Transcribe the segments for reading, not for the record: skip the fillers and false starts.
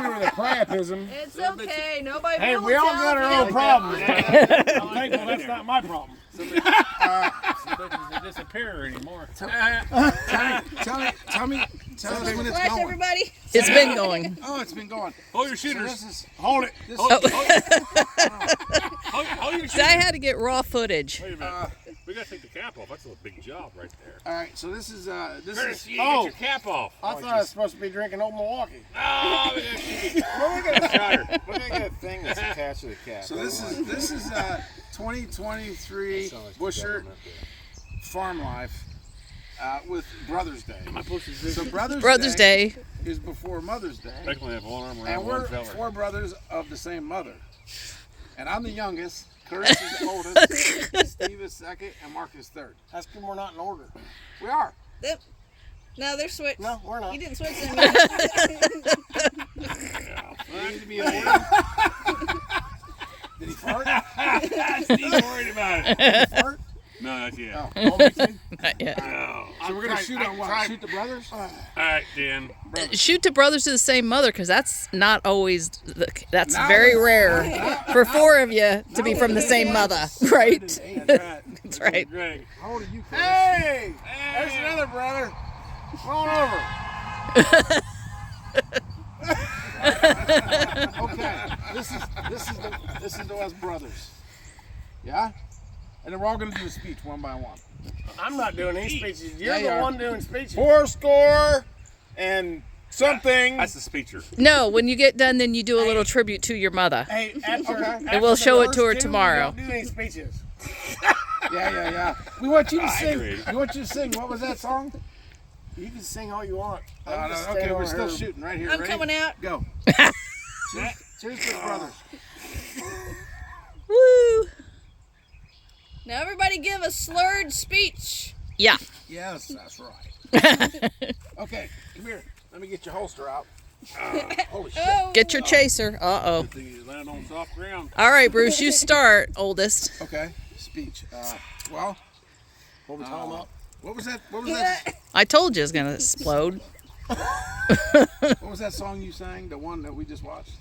me with a priapism. It's okay. Nobody Hey, will we all tell got our you. own problems. I'm thankful that's not my problem. Some bitches that disappear anymore. Tell me when it's Flash, going. everybody. It's been going. Oh, it's been going. Hold your So shooters. this is Hold it. Hold your See, I had to get raw footage. Wait a minute. We gotta take the cap off. That's a big job right there. all right. So this is Curtis, you Oh. get your cap off. I thought I was supposed to be drinking Old Milwaukee. Oh, we gotta shoot it. Well, we got a Shiner. we got a thing that's attached to the cap. So this is 2023 Bushert Farm Life with Brothers Day. My push is this. So Brothers Day. is before Mother's Day, I can have one arm around and one we're feller. 4 brothers of the same mother. And I'm the youngest. Curtis is the oldest. Steve is second, and Mark is third. That's good we're not in order. We are. No, they're switched. No, we're not. You didn't switch them. We need to be in order. Did he fart? Steve's worried about it. Did he fart? No, not yet. Oh, oh, me too. Not yet. No. So we're gonna shoot on what? Shoot the brothers? All right, Dan. Shoot to brothers to the same mother, because that's not always. That's Now very it's- rare for 4 of you to be from the same mother, right? That's right. That's right. Greg. How old are you, Curtis? Hey! There's another brother. Come on over. Okay. This is the West brothers. Yeah? And then we're all gonna do a speech one by one. I'm not doing any speeches. You're Yeah, you the are. one doing speeches. 4 score and something. That's the speecher. No, when you get done, then you do a little tribute to your mother. Hey, after, And we'll show it to her tomorrow. Don't do any speeches. Yeah. We want you to sing. agree. We want you to sing. What was that song? You can sing all you want. No, I'm just okay, standing we're over still here. shooting right here. I'm Ready? coming out. Go. Cheers to the brothers. Woo! Now everybody give a slurred speech. Yeah. Yes, that's right. Okay, come here. Let me get your holster out. Holy shit. Oh. Get your chaser. Uh-oh. You land on soft ground. All right, Bruce, you start, oldest. Okay, speech. Well, Hold the time up. what was that? What was that? I told you it was going to explode. What was that song you sang? The one that we just watched.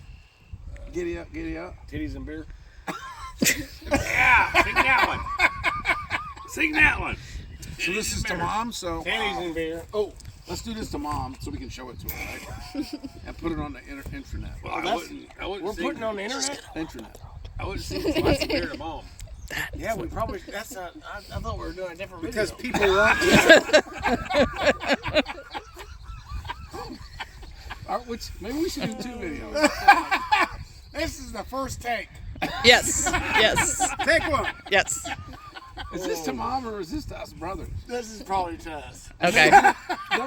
Giddy up, giddy up. Titties and beer. Yeah, sing that one. Sing that one. So this is to mom. So Titties and beer. oh, let's do this to mom so we can show it to her, right? And put it on the intranet. Well, I wouldn't We're sing, putting it on the internet? Intranet. I wouldn't sing lots of beer to mom. Yeah, we probably. That's not. I thought we were doing a different Because video. people want to. Maybe we should do 2 videos. This is the first take. Yes. Yes. Take one. Yes. Is this to mom or is this to us brothers? This is probably to us. Okay. Then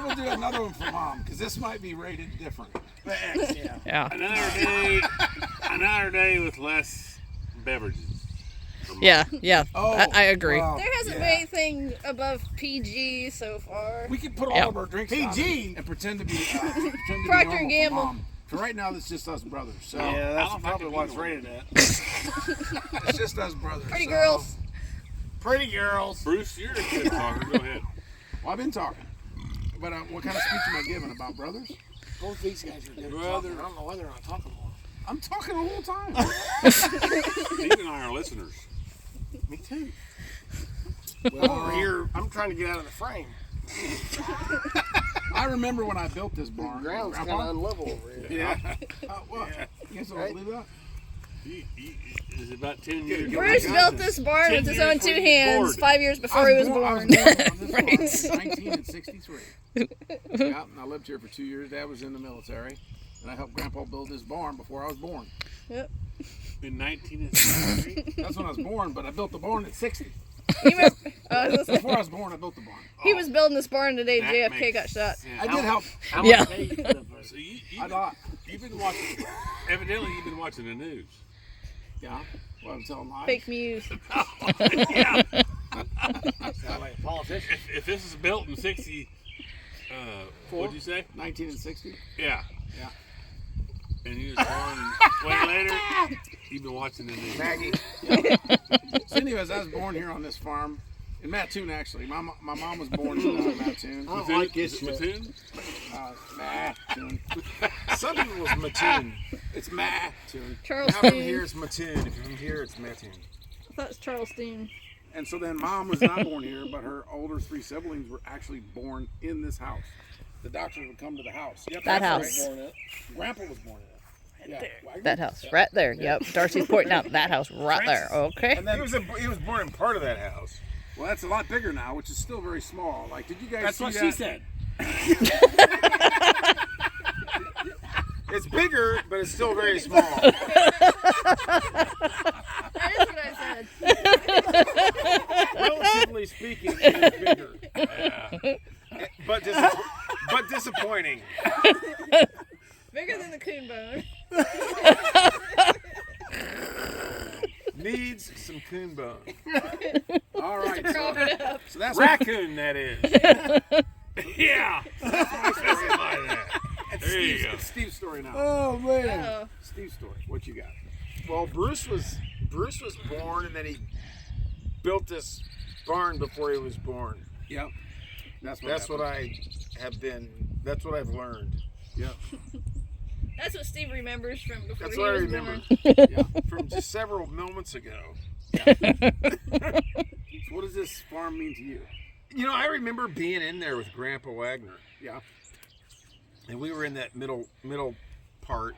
we'll do another one for mom because this might be rated different. The X, yeah. Yeah. Another day with less beverages. Yeah. Yeah. Oh, I agree. wow. There hasn't been anything above PG so far. We could put all Yeah. of our drinks PG. on it and pretend to be Procter normal and for Gamble. mom. For right now, it's just us brothers. So Yeah, I that's don't probably think what it's it'd be rated at. it's just us brothers. Pretty so- girls. Pretty girls. Bruce, you're a good talker. Go ahead. Well, I've been talking. But what kind of speech am I giving about brothers? Both these guys are good. Brother. I don't know whether I'm talking more. I'm talking the whole time. Steve and I are listeners. Me too. Well, Over here, I'm trying to get out of the frame. I remember when I built this barn. The ground's kind Grandpa? of unlevel over here. Yeah. What? You guys don't believe that? Is about 10 years. Bruce built this barn with his own 2 hands 5 years before he was I was born. born on this farm in 1963. Yeah, and I lived here for 2 years. Dad was in the military, and I helped Grandpa build this barn before I was born. Yep. In 1963. That's when I was born, but I built the barn at 60. He was, I was, Before I was born, I built the barn. he was building this barn the day That JFK makes got shot. sense. I did help. How Yeah. much days you live there? So I thought. you've been watching. Evidently, you've been watching the news. Yeah. Well, I'm telling lies. Fake news. Yeah. Sound like a politician. If this is built in 60, what'd you say? 19 and 60. Yeah. Yeah. And you was born way later. You've been watching the news. Maggie. So anyways, I was born here on this farm In Mattoon, actually. My mom was born in Mattoon. I don't like this shit. Platoon? Mattoon. Some people was Mattoon. It's Mattoon. Charles Now from Dean. here it's Mattoon. If you're from here, it's Mattoon. I thought it was Charles Dean. And so then Mom was not born here, but her older 3 siblings were actually born in this house. The doctors would come to the house. Yep, That that's house. right. Grandpa was born in it. Yeah, Wagner. That house right there. Yep. Darcie's pointing out that house right there. Okay. And then, He was born in part of that house. well, that's a lot bigger now, which is still very small. Like, did you guys That's see what that? she said. It's bigger, but it's still very small. That is what I said. Relatively speaking, it's bigger. But disappointing. Bigger than the coon bone. Needs some coon bone. All right. Prop So, it up. so that's Raccoon, that is. Yeah. Specify that. it's There you Steve's, go. it's Steve's story now. Oh man. Oh, Steve's story. What you got? Well, Bruce was born, and then he built this barn before he was born. Yep. That's what That's what happened. I have been. That's what I've learned. Yep. that's what Steve remembers from before That's he what I was remember. born. From just several moments ago. So what does this farm mean to you? You know, I remember being in there with Grandpa Wagner, Yeah. and we were in that middle part,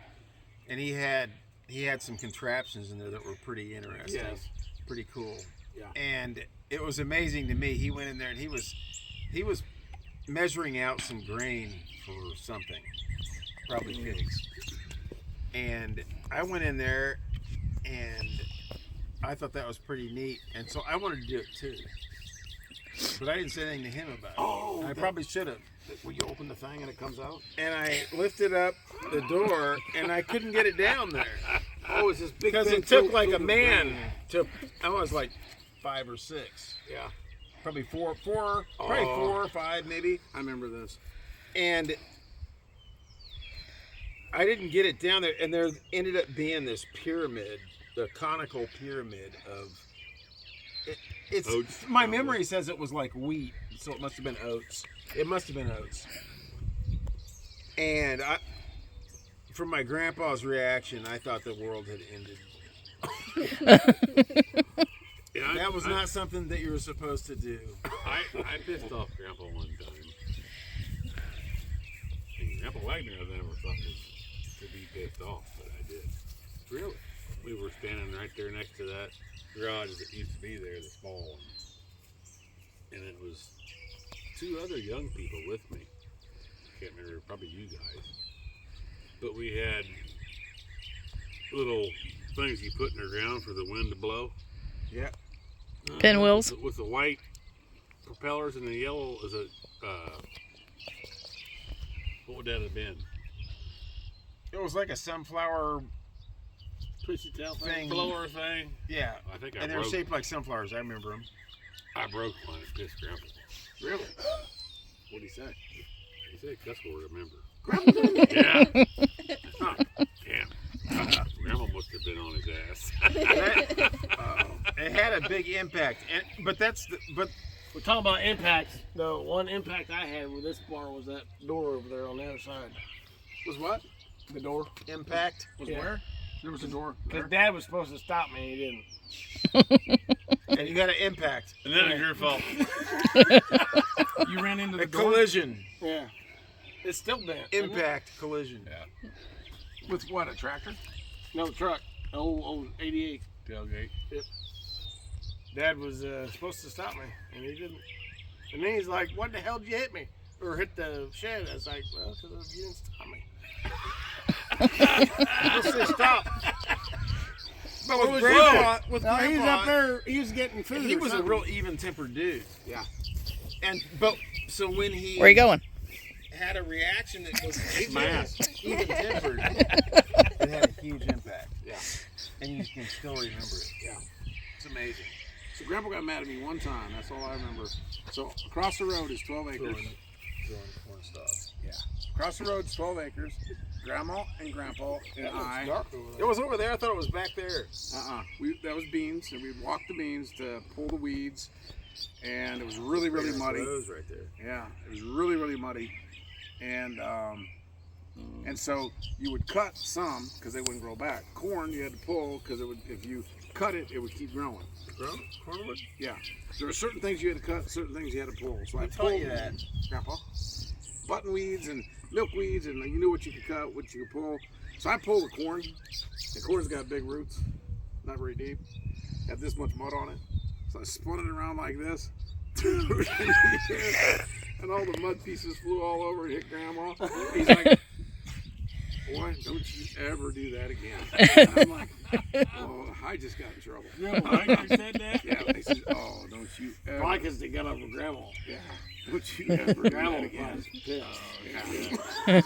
and he had some contraptions in there that were pretty interesting, Yes. pretty cool. Yeah. And it was amazing to me. He went in there and he was measuring out some grain for something, probably pigs. And I went in there and I thought that was pretty neat, and so I wanted to do it too. But I didn't say anything to him about it. Oh, I probably should have. When you open the thing and it comes out? And I lifted up the door and I couldn't get it down there. Oh, it's this big Because thing it took filled like a with man grain. to, I was like 5 or 6. Yeah. Probably four, probably Oh. 4 or 5 maybe. I remember this. And I didn't get it down there, and there ended up being this pyramid, the conical pyramid of. It's Oats, my probably. memory says it was like wheat, so it must have been oats. It must have been oats. And from my grandpa's reaction, I thought the world had ended. Yeah, That was not something that you were supposed to do. I pissed off Grandpa one time. And Grandpa Wagner, I never thought was to be pissed off, but I did. Really? We were standing right there next to that garage that used to be there, the small one. And it was 2 other young people with me. Can't remember, probably you guys. But we had little things you put in the ground for the wind to blow. Yeah. Pinwheels. With the white propellers and the yellow is a, what would that have been? It was like a sunflower. Twisty tail Thing. blower thing. Yeah. I think I And they were broke. shaped like sunflowers. I remember them. I broke one and pissed Grandpa. Really? What'd he say? He said cuss word, remember? Yeah. Huh. Damn. Grandma must have been on his ass. It had a big impact, but We're talking about impacts. The one impact I had with this barn was that door over there on the other side. Was what? The door. impact. Was Yeah. where? There was a door. There? Because Dad was supposed to stop me and he didn't. And you got an impact, And then it's your fault. You ran into the a door? collision, Yeah. It's still bent. isn't it? impact, collision. With what, a tractor? No, the truck. Old 88. Tailgate. Dad was supposed to stop me and he didn't. And then he's like, "What the hell did you hit me?" Or hit the shed. I was like, "Well, because you didn't stop me." Let's say stop. But What with was Grandpa, with No, he was Grandpa, up there. He was getting food. he or was a something. real even-tempered dude. Yeah. So when he Where you going? had a reaction that was Mask. even-tempered, it had a huge impact. Yeah. And you can still remember it. Yeah. It's amazing. So Grandpa got mad at me one time. That's all I remember. So across the road is 12 acres. Throwing corn stalks. Yeah. Across the road is 12 acres. Grandma and Grandpa and I. It was over there. I thought it was back there. That was beans, and we'd walk the beans to pull the weeds and it was really, really muddy. Those right there. Yeah, it was really, really muddy, and so you would cut some because they wouldn't grow back. Corn you had to pull because it would, if you cut it, it would keep growing. Cornwood? Yeah, there were certain things you had to cut, certain things you had to pull. So I taught pulled you that, Grandpa. Buttonweeds and milkweeds, and you knew what you could cut, what you could pull. So I pulled the corn. The corn's got big roots, not very deep. Had this much mud on it. So I spun it around like this. And all the mud pieces flew all over and hit Grandma. He's like, boy, don't you ever do that again. And I'm like, oh, I just got in trouble. Mike said that? Yeah, they said, oh, don't you ever. Probably because they got up with Grandma. Yeah, don't you ever do Grandma that again. was pissed. Yeah.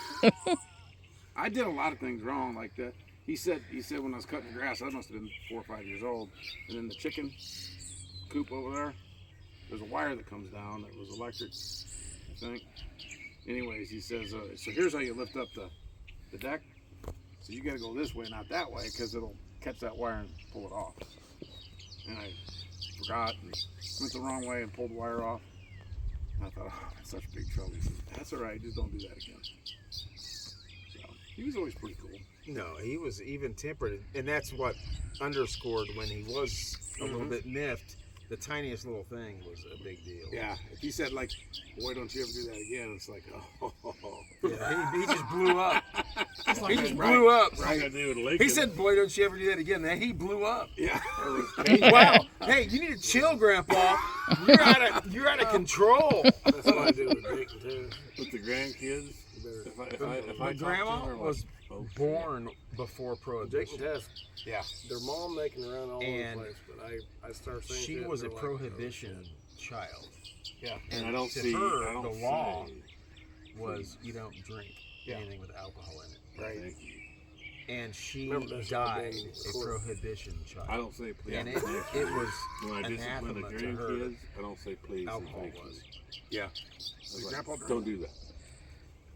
I did a lot of things wrong like that. He said when I was cutting the grass, I must have been 4 or 5 years old. And then the chicken coop over there, there's a wire that comes down that was electric, I think. Anyways, he says, so here's how you lift up the deck. So you got to go this way, not that way, because it'll catch that wire and pull it off. And I forgot and went the wrong way and pulled the wire off. And I thought, oh, that's such big trouble. He said, that's all right, just don't do that again. So he was always pretty cool. No, he was even tempered, and that's what underscored when he was a little bit miffed. The tiniest little thing was a big deal. Yeah, if he said like, boy, don't you ever do that again, it's like, oh. Yeah, he just blew up. He just Right. blew up. Right. He said, boy, don't you ever do that again. Then he blew up. Yeah. Wow. Hey, you need to chill, Grandpa. You're out of control. That's what I do with Dayton too. With the grandkids. My grandma was born before Dayton Prohibition. Test. Yeah. Their mom making around all over And the place, but I started saying She shit, was a they're like, Prohibition oh, child. Yeah. And I don't to see. her, I don't the law see- was you don't drink Yeah. anything with alcohol in it. Right. Thank you. And she Remember that's died not being a court. Prohibition child. I don't say please. And it was When I discipline the anathema to her. grandkids, I don't say please. and Alcohol thank you. was. Yeah. I was like, Grandpa drank? don't do that.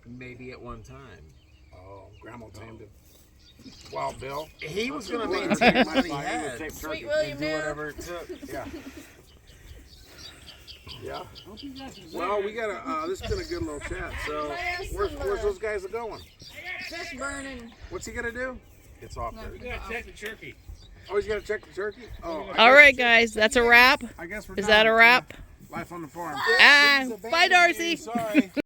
Maybe at one time. Oh, Grandma tamed him. Wild Bill. He was going to Well, maintain my what he side, he would had take Sweet turkey. William and do there. whatever it took. Yeah. Yeah. Don't you guys Well, we got this has been a good little chat. So, where's those guys going? Fish burning. What's he gonna do? It's off No, there. check the turkey. Oh, he's gotta check the turkey. Oh, All right, guys, that's a wrap. I guess we're Is done. that a wrap? Life on the farm. Ah, bye, Darcie. Sorry.